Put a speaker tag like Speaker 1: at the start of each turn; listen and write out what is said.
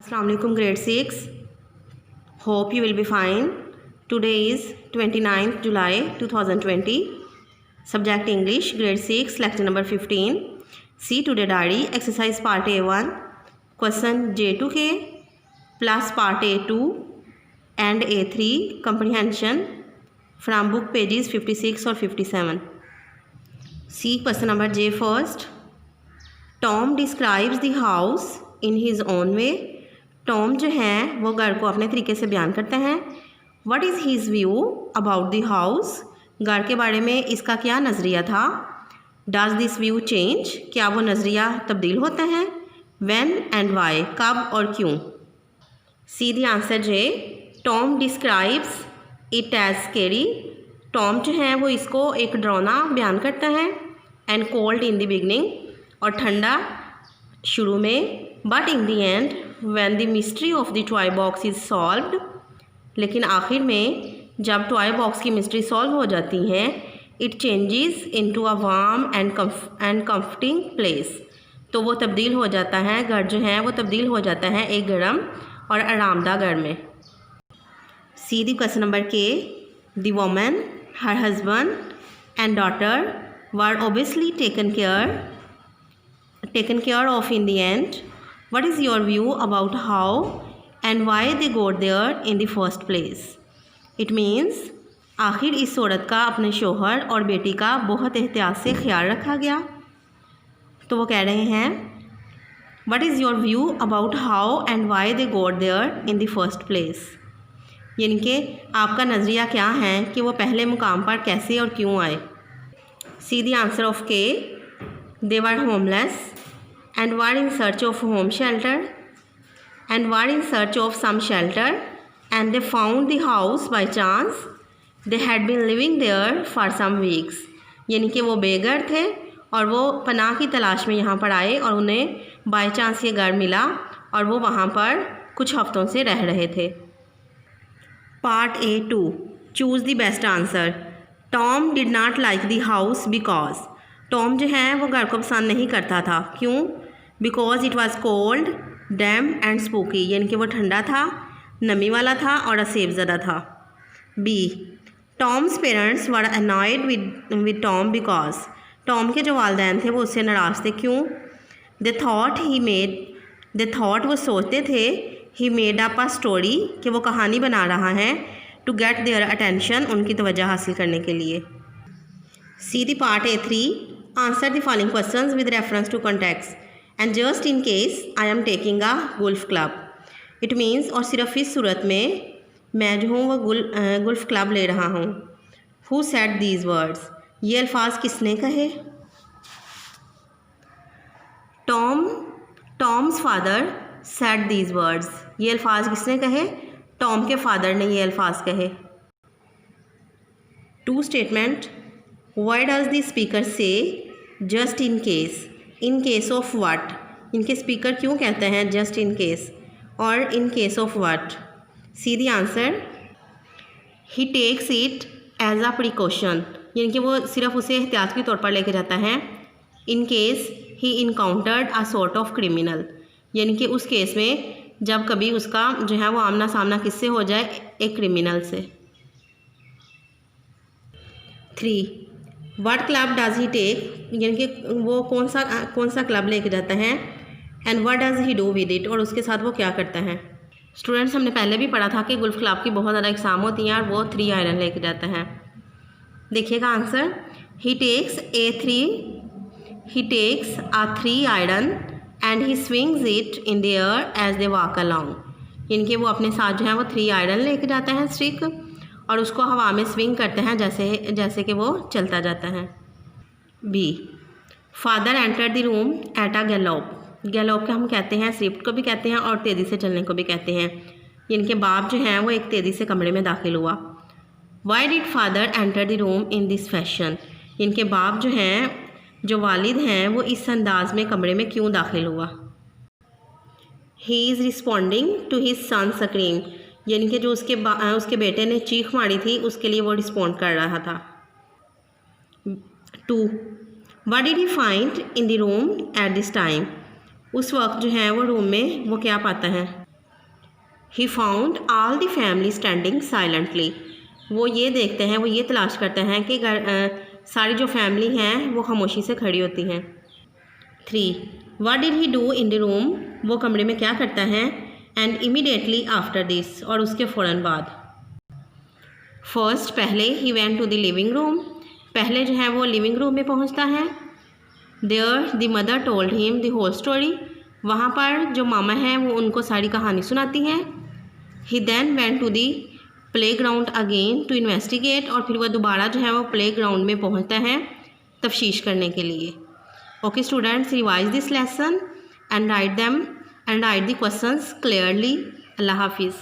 Speaker 1: Assalamualaikum grade 6. Hope you will be fine. Today is 29th July 2020. Subject English grade 6 lecture number 15. See today diary exercise part A1 question J2K plus part A2 and A3 comprehension from book pages 56 or 57. See question number J first. Tom describes the house in his own way. Tom जो है वो घर को अपने तरीके से बयान करते हैं. What is his view about the house. घर के बारे में इसका क्या नज़रिया था. Does this view change. क्या वो नज़रिया तब्दील होता है. When and why. कब और क्यों. See the answer J. Tom describes it as scary. Tom जो है वो इसको एक डरावना बयान करता है. And cold in the beginning. और ठंडा शुरू में. But in the end when the mystery of the toy box is solved. लेकिन आखिर में जब टॉय बॉक्स की मिस्ट्री सॉल्व हो जाती है it changes into a warm and comforting place. तो वो तब्दील हो जाता है. घर जो है वो तब्दील हो जाता है एक गर्म और आरामदा घर में. सी द क्वेश्चन नंबर के. The woman, her husband and daughter were obviously taken care of in the end. What is your view about how and why they got there in the first place? It means आखिर इस औरत का अपने शोहर और बेटी का बहुत एहतियात से ख्याल रखा गया. तो वो कह रहे हैं What is your view about how and why they got there in the first place? यानी कि आपका नज़रिया क्या है कि वो पहले मुकाम पर कैसे और क्यों आए. See the answer of K. They were homeless and were in search of home shelter and were in search of some shelter and they found the house by chance. They had been living there for some weeks. यानी कि वो बेघर थे और वो पनाह की तलाश में यहाँ पर आए और उन्हें बाई चांस ये घर मिला और वो वहाँ पर कुछ हफ्तों से रह रहे थे. Part A2. Choose the best answer. Tom did not like the house because. Tom जो है वो घर को पसंद नहीं करता था. क्यों. Because it was cold, damp and spooky. यानी कि वो ठंडा था, नमी वाला था और असेब ज़दा था. B. Tom's parents were annoyed with Tom because. Tom के जो वालदैन थे वो उससे नाराज़ थे. क्यों. दे थॉट वो सोचते थे he made up a story कि वो कहानी बना रहा है टू गेट देयर अटेंशन. उनकी तवज्जो हासिल करने के लिए. See the part A3. Answer the following questions with reference to context. And just in case I am taking a golf club. It means और सिर्फ इस सूरत में मैं जो हूँ वो गुल्फ क्लब ले रहा हूँ. Who said these words. ये अल्फाज किसने कहे. Tom's father said these words. ये अल्फाज किसने कहे. टॉम के फादर ने ये अल्फाज कहे. To statement. Why does the speaker say just in case? In case of what? इनके स्पीकर क्यों कहते हैं just in case और in case of what? See the answer. He takes it as a precaution. यानी कि वो सिर्फ उसे एहतियात के तौर पर लेके जाता है. In case he encountered a sort of criminal. यानी कि उस केस में जब कभी उसका जो है वो आमना सामना किससे हो जाए. एक क्रिमिनल से. 3. What club does he take? यानी कि वो कौन सा क्लब लेके जाता है. And what does he do with it? और उसके साथ वो क्या करता है. स्टूडेंट्स हमने पहले भी पढ़ा था कि गुल्फ क्लब की बहुत ज़्यादा एग्ज़ाम होती हैं और वो 3 आयरन लेके जाता है. देखिएगा answer. he takes a 3 iron and he swings it in the air as they walk along. यानी कि वो अपने साथ जो है वो 3 आयरन लेके जाता है स्टिक और उसको हवा में स्विंग करते हैं जैसे कि वो चलता जाता है. B. Father enter the room at a gallop. Gallop के हम कहते हैं स्विफ्ट को भी कहते हैं और तेज़ी से चलने को भी कहते हैं. इनके बाप जो हैं वो एक तेज़ी से कमरे में दाखिल हुआ. Why did father enter the room in this fashion. इनके बाप जो हैं जो वालिद हैं वो इस अंदाज में कमरे में क्यों दाखिल हुआ. He is responding to his son scream. यानी कि जो उसके बेटे ने चीख मारी थी उसके लिए वो रिस्पॉन्ड कर रहा था. 2. What did he find in the room at this time. उस वक्त जो है वो रूम में वो क्या पाता है. He found all the family standing silently. वो ये देखते हैं, वो ये तलाश करते हैं कि सारी जो फैमिली हैं वो खामोशी से खड़ी होती हैं। 3. What did he do in the room? वो कमरे में क्या करता है? एंड इमीडिएटली आफ्टर दिस, और उसके फ़ौरन बाद। फर्स्ट, पहले he went to the living room, पहले जो है वो लिविंग रूम में पहुंचता है। There the mother told him the whole story, वहाँ पर जो मामा हैं वो उनको सारी कहानी सुनाती हैं। He then went to the playground again to investigate, और फिर वह दोबारा जो है वो प्ले ग्राउंड में पहुँचता है तफ्तीश करने के लिए। Okay students, revise this lesson and write the questions clearly. अल्लाह हाफिज़।